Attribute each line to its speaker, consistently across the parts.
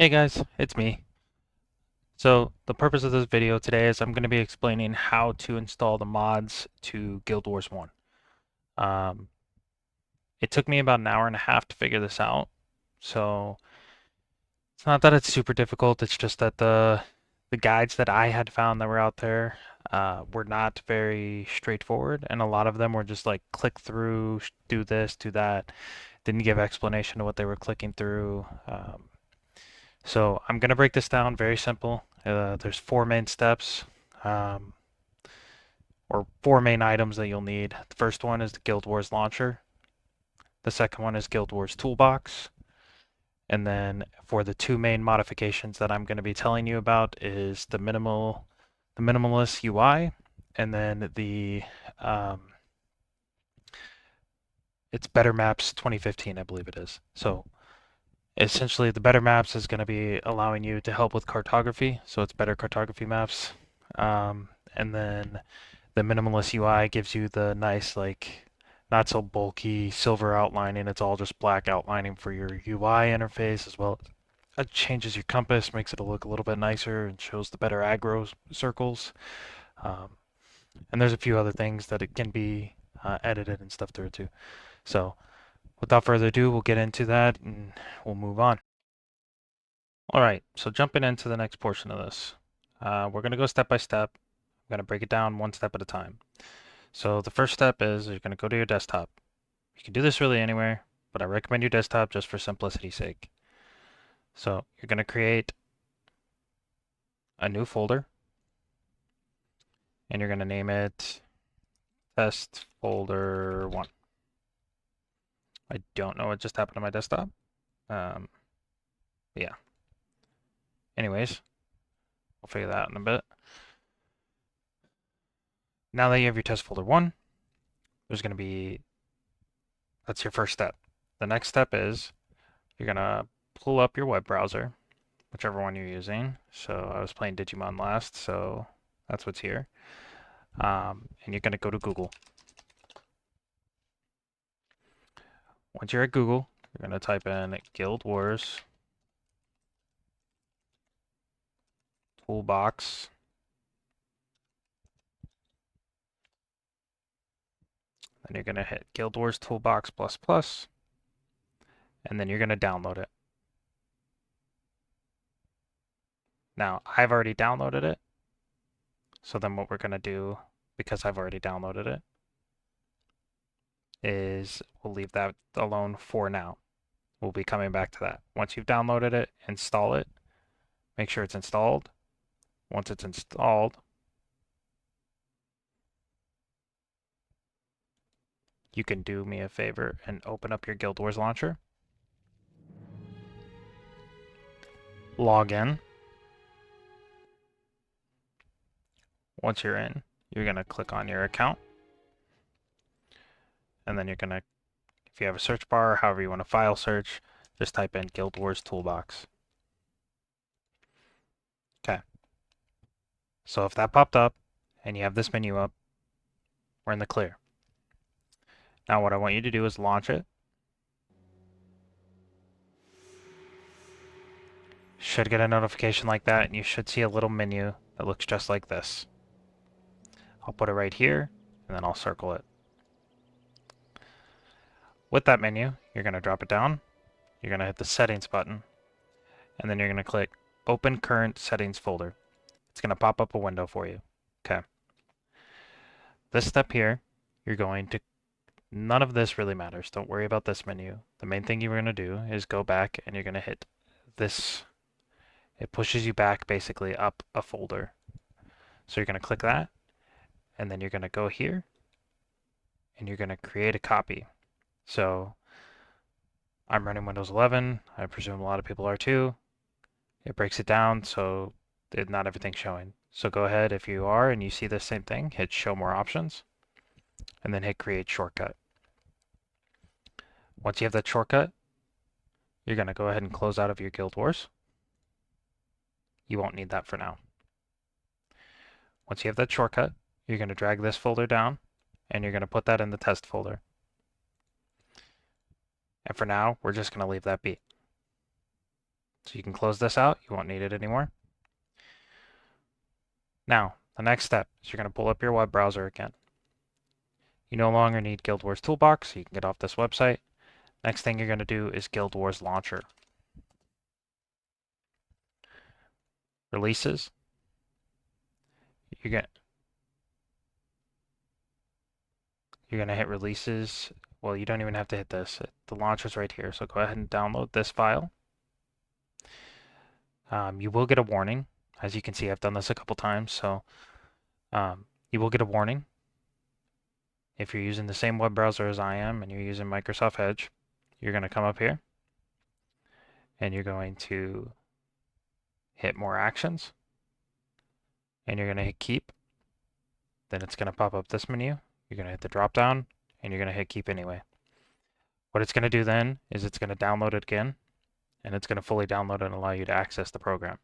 Speaker 1: Hey guys, it's me. So the purpose of this video today is I'm going to be explaining how to install the mods to Guild Wars 1. Um, it took me about an hour and a half to figure this out, so it's not that it's super difficult, it's just that the guides that I had found that were out there were not very straightforward, and a lot of them were just like click through, do this, do that, didn't give explanation to what they were clicking through. So I'm going to break this down very simple. There's four main steps, um, or four main items that you'll need. The first one is the Guild Wars launcher. The second one is Guild Wars Toolbox. And then for the two main modifications that I'm going to be telling you about is the minimalist UI, and then it's Better Maps 2015, I believe it is. So essentially, the Better Maps is going to be allowing you to help with cartography, so it's better cartography maps. And then the minimalist UI gives you the nice, like, not so bulky silver outlining. It's all just black outlining for your UI interface as well. It changes your compass, makes it look a little bit nicer, and shows the better aggro circles. Um, and there's a few other things that it can be edited and stuff through it too. So without further ado, we'll get into that and we'll move on. All right, so jumping into the next portion of this, we're going to go step by step. I'm going to break it down one step at a time. So the first step is you're going to go to your desktop. You can do this really anywhere, but I recommend your desktop just for simplicity's sake. So you're going to create a new folder, and you're going to name it test folder 1. I don't know what just happened to my desktop. Yeah. Anyways, we'll figure that out in a bit. Now that you have your test folder 1, there's going to be, that's your first step. The next step is you're going to pull up your web browser, whichever one you're using. So I was playing Digimon last, so that's what's here. And you're going to go to Google. Once you're at Google, you're going to type in Guild Wars Toolbox. Then you're going to hit Guild Wars Toolbox++, and then you're going to download it. Now, I've already downloaded it, so then what we're going to do, because I've already downloaded it, is we'll leave that alone for now. We'll be coming back to that. Once you've downloaded it, install it. Make sure it's installed. Once it's installed, you can do me a favor and open up your Guild Wars launcher. Log in. Once you're in, you're going to click on your account. And then you're going to, if you have a search bar, however you want to file search, just type in Guild Wars Toolbox. Okay. So if that popped up and you have this menu up, we're in the clear. Now what I want you to do is launch it. Should get a notification like that, and you should see a little menu that looks just like this. I'll put it right here, and then I'll circle it. With that menu, you're going to drop it down. You're going to hit the settings button, and then you're going to click Open Current Settings Folder. It's going to pop up a window for you. Okay. This step here, you're going to, none of this really matters. Don't worry about this menu. The main thing you're going to do is go back and you're going to hit this. It pushes you back basically up a folder. So you're going to click that, and then you're going to go here, and you're going to create a copy. So I'm running Windows 11. I presume a lot of people are too. It breaks it down so not everything's showing. So go ahead, if you are and you see the same thing, hit Show More Options, and then hit Create Shortcut. Once you have that shortcut, you're going to go ahead and close out of your Guild Wars. You won't need that for now. Once you have that shortcut, you're going to drag this folder down, and you're going to put that in the test folder. And for now, we're just going to leave that be. So you can close this out. You won't need it anymore. Now, the next step is you're going to pull up your web browser again. You no longer need Guild Wars Toolbox, so you can get off this website. Next thing you're going to do is Guild Wars Launcher. Releases. You're going to hit releases. Well, you don't even have to hit this. The launcher's right here, so go ahead and download this file. You will get a warning. As you can see, I've done this a couple times, so you will get a warning. If you're using the same web browser as I am and you're using Microsoft Edge, you're going to come up here and you're going to hit more actions and you're going to hit keep. Then it's going to pop up this menu. You're going to hit the drop down and you're going to hit keep anyway. What it's going to do then is it's going to download it again and it's going to fully download and allow you to access the program.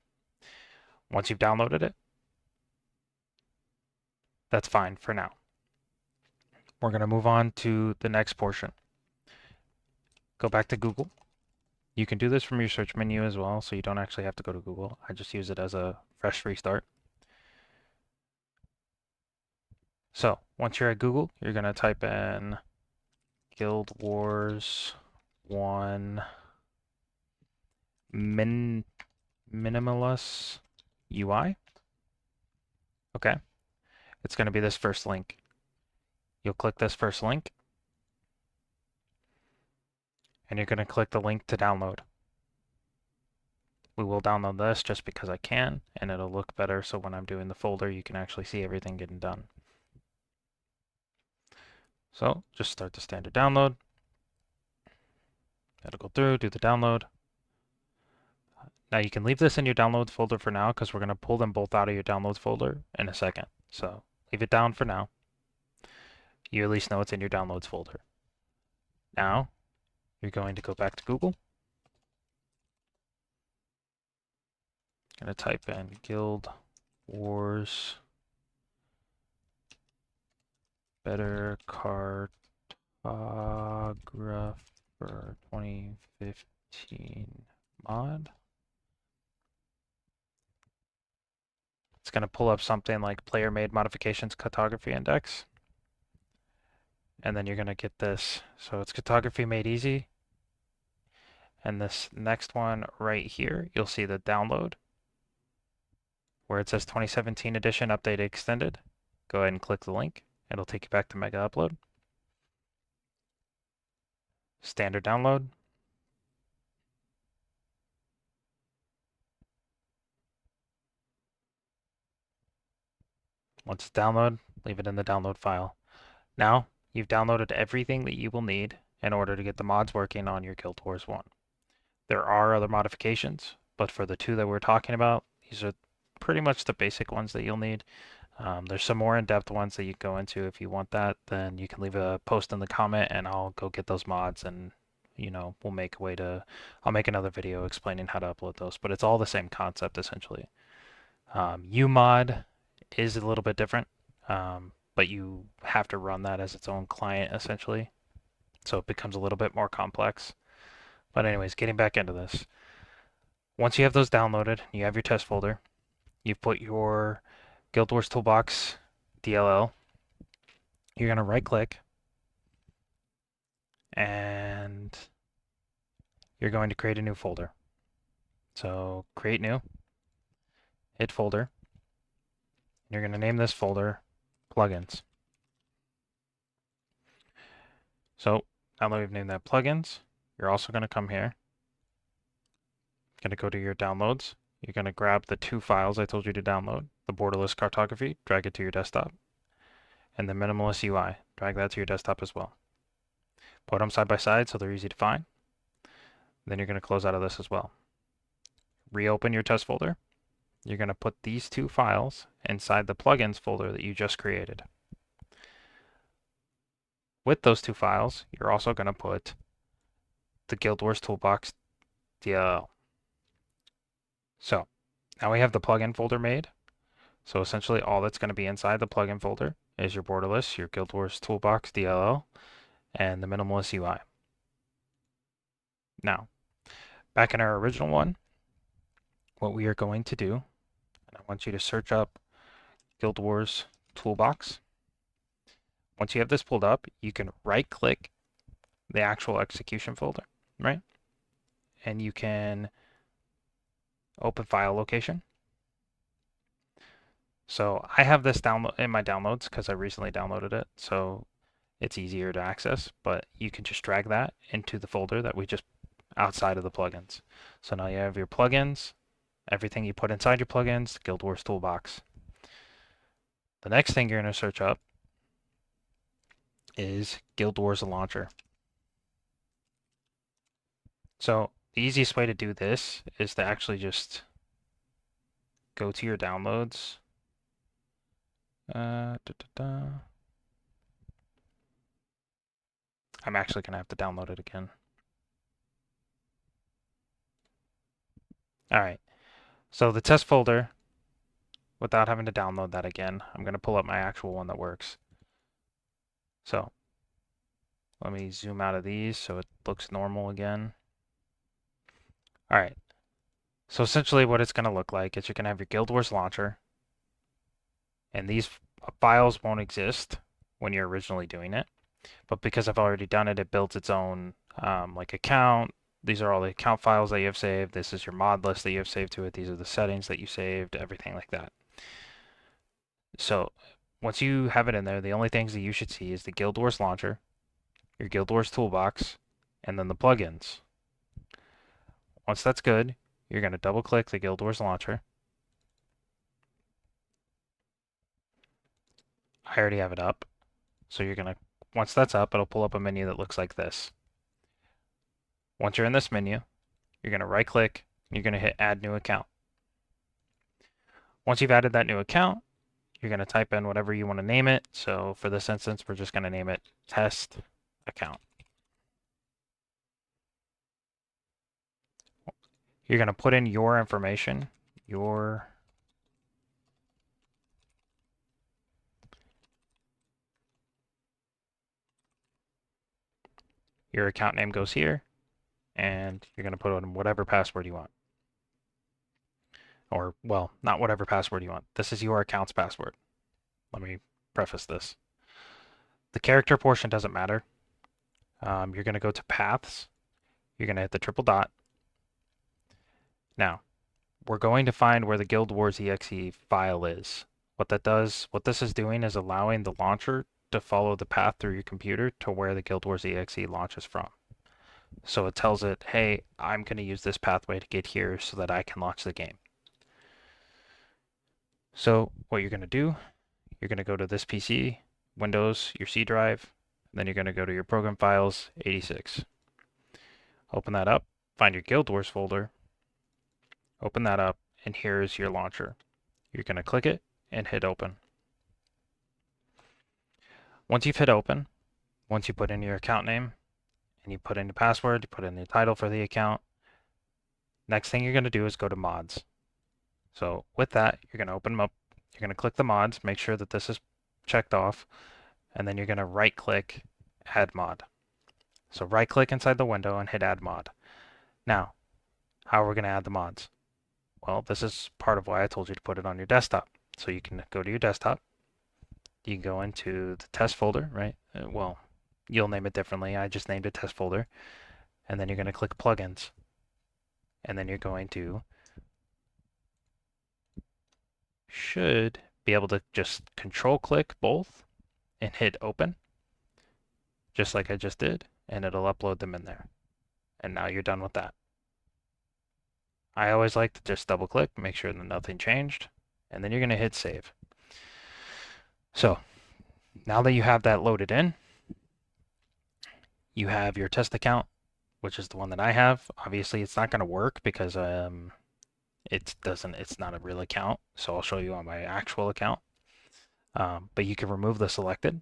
Speaker 1: Once you've downloaded it, that's fine for now. We're going to move on to the next portion. Go back to Google. You can do this from your search menu as well, so you don't actually have to go to Google. I just use it as a fresh restart. So once you're at Google, you're going to type in Guild Wars 1 Minimalist UI. Okay. It's going to be this first link. You'll click this first link. And you're going to click the link to download. We will download this just because I can, and it'll look better so when I'm doing the folder, you can actually see everything getting done. So just start the standard download. It'll go through, do the download. Now you can leave this in your downloads folder for now because we're going to pull them both out of your downloads folder in a second. So leave it down for now. You at least know it's in your downloads folder. Now you're going to go back to Google. Going to type in Guild Wars Better Cartographer 2015 mod. It's going to pull up something like player made modifications cartography index. And then you're going to get this. So it's cartography made easy. And this next one right here, you'll see the download where it says 2017 edition update extended. Go ahead and click the link. It'll take you back to Mega Upload. Standard download. Once it's downloaded, leave it in the download file. Now, you've downloaded everything that you will need in order to get the mods working on your Guild Wars 1. There are other modifications, but for the two that we're talking about, these are pretty much the basic ones that you'll need. There's some more in-depth ones that you go into. If you want that, then you can leave a post in the comment and I'll go get those mods and we'll make a way to, I'll make another video explaining how to upload those, but it's all the same concept essentially. Umod is a little bit different, but you have to run that as its own client essentially. So it becomes a little bit more complex. But anyways, getting back into this. Once you have those downloaded, you have your test folder, you've put your Guild Wars Toolbox DLL, you're going to right click and you're going to create a new folder. So create new, hit folder, you're going to name this folder plugins. So now that we've named that plugins, you're also going to come here, going to go to your downloads, you're going to grab the two files I told you to download, the borderless cartography, drag it to your desktop, and the minimalist UI, drag that to your desktop as well. Put them side by side so they're easy to find. Then you're going to close out of this as well. Reopen your test folder. You're going to put these two files inside the plugins folder that you just created. With those two files, you're also going to put the Guild Wars Toolbox DLL. So now we have the plugin folder made. So essentially all that's going to be inside the plugin folder is your borderless, your Guild Wars Toolbox DLL, and the minimalist UI. Now, back in our original one, what we are going to do, and I want you to search up Guild Wars Toolbox. Once you have this pulled up, you can right-click the actual execution folder, right? And you can open file location. So I have this download in my downloads because I recently downloaded it, so it's easier to access, but you can just drag that into the folder that we just outside of the plugins. So now you have your plugins, everything you put inside your plugins, Guild Wars Toolbox. The next thing you're going to search up is Guild Wars Launcher. So the easiest way to do this is to actually just go to your downloads. I'm actually going to have to download it again. All right. So the test folder, without having to download that again, I'm going to pull up my actual one that works. So let me zoom out of these so it looks normal again. All right. So essentially what it's going to look like is you're going to have your Guild Wars launcher, and these files won't exist when you're originally doing it. But because I've already done it, it builds its own like account. These are all the account files that you have saved. This is your mod list that you have saved to it. These are the settings that you saved, everything like that. So once you have it in there, the only things that you should see is the Guild Wars launcher, your Guild Wars toolbox, and then the plugins. Once that's good, you're going to double click the Guild Wars launcher. I already have it up. So you're going to, once that's up, it'll pull up a menu that looks like this. Once you're in this menu, you're going to right click, and you're going to hit add new account. Once you've added that new account, you're going to type in whatever you want to name it. So for this instance, we're just going to name it test account. You're going to put in your information, your account name goes here, and you're going to put in whatever password you want. Or, well, not whatever password you want. This is your account's password. Let me preface this. The character portion doesn't matter. You're going to go to paths. You're going to hit the triple dot. Now, we're going to find where the Guild Wars exe file is. What this is doing is allowing the launcher to follow the path through your computer to where the Guild Wars exe launches from. So it tells it, hey, I'm going to use this pathway to get here so that I can launch the game. So what you're going to do, you're going to go to this PC, Windows, your C drive, then you're going to go to your program files, 86. Open that up, find your Guild Wars folder, open that up, and here's your launcher. You're going to click it and hit open. Once you've hit open, once you put in your account name, and you put in the password, you put in the title for the account, next thing you're going to do is go to mods. So with that, you're going to open them up, you're going to click the mods, make sure that this is checked off, and then you're going to right click add mod. So right click inside the window and hit add mod. Now, how are we going to add the mods? Well, this is part of why I told you to put it on your desktop. So you can go to your desktop, you can go into the test folder, right? Well, you'll name it differently. I just named it test folder. And then you're going to click plugins. And then you're going to should be able to just control click both and hit open, just like I just did, and it'll upload them in there. And now you're done with that. I always like to just double click, make sure that nothing changed, and then you're going to hit save. So now that you have that loaded in, you have your test account, which is the one that I have. Obviously, it's not going to work because it's not a real account. So I'll show you on my actual account. But you can remove the selected,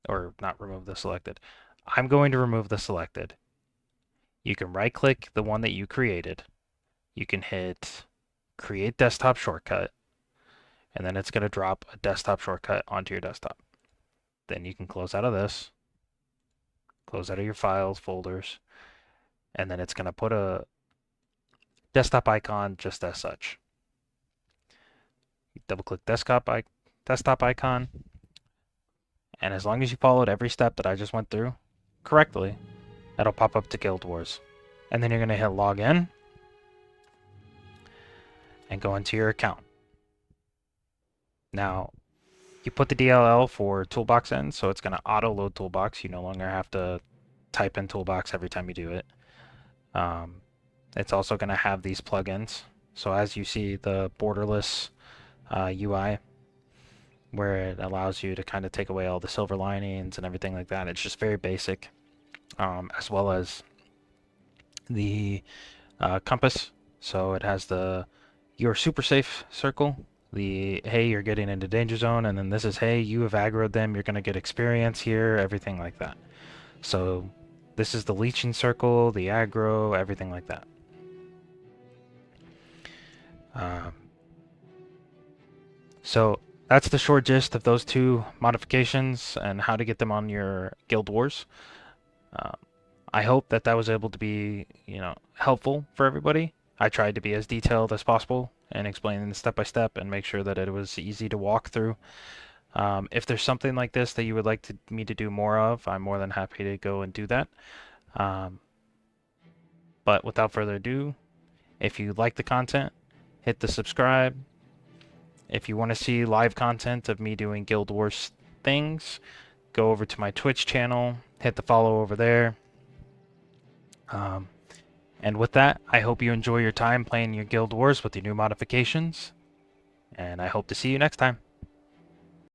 Speaker 1: or not remove the selected. I'm going to remove the selected. You can right click the one that you created. You can hit create desktop shortcut, and then it's going to drop a desktop shortcut onto your desktop. Then you can close out of this, close out of your files, folders, and then it's going to put a desktop icon just as such. You double click desktop icon, and as long as you followed every step that I just went through correctly, that'll pop up to Guild Wars. And then you're going to hit login and go into your account. Now, you put the DLL for Toolbox in, so it's going to auto-load Toolbox. You no longer have to type in Toolbox every time you do it. It's also going to have these plugins. So as you see the borderless UI, where it allows you to kind of take away all the silver linings and everything like that. It's just very basic, as well as the compass. So it has the you're super safe circle, the hey, you're getting into danger zone, and then this is hey, you have aggroed them, you're going to get experience here, everything like that. So this is the leeching circle, the aggro, everything like that. So that's the short gist of those two modifications and how to get them on your Guild Wars. I hope that that was able to be, helpful for everybody. I tried to be as detailed as possible and explaining the step by step and make sure that it was easy to walk through. If there's something like this that you would like me to do more of, I'm more than happy to go and do that. But without further ado, if you like the content, hit the subscribe. If you want to see live content of me doing Guild Wars things, go over to my Twitch channel, hit the follow over there. And with that, I hope you enjoy your time playing your Guild Wars with your new modifications, and I hope to see you next time.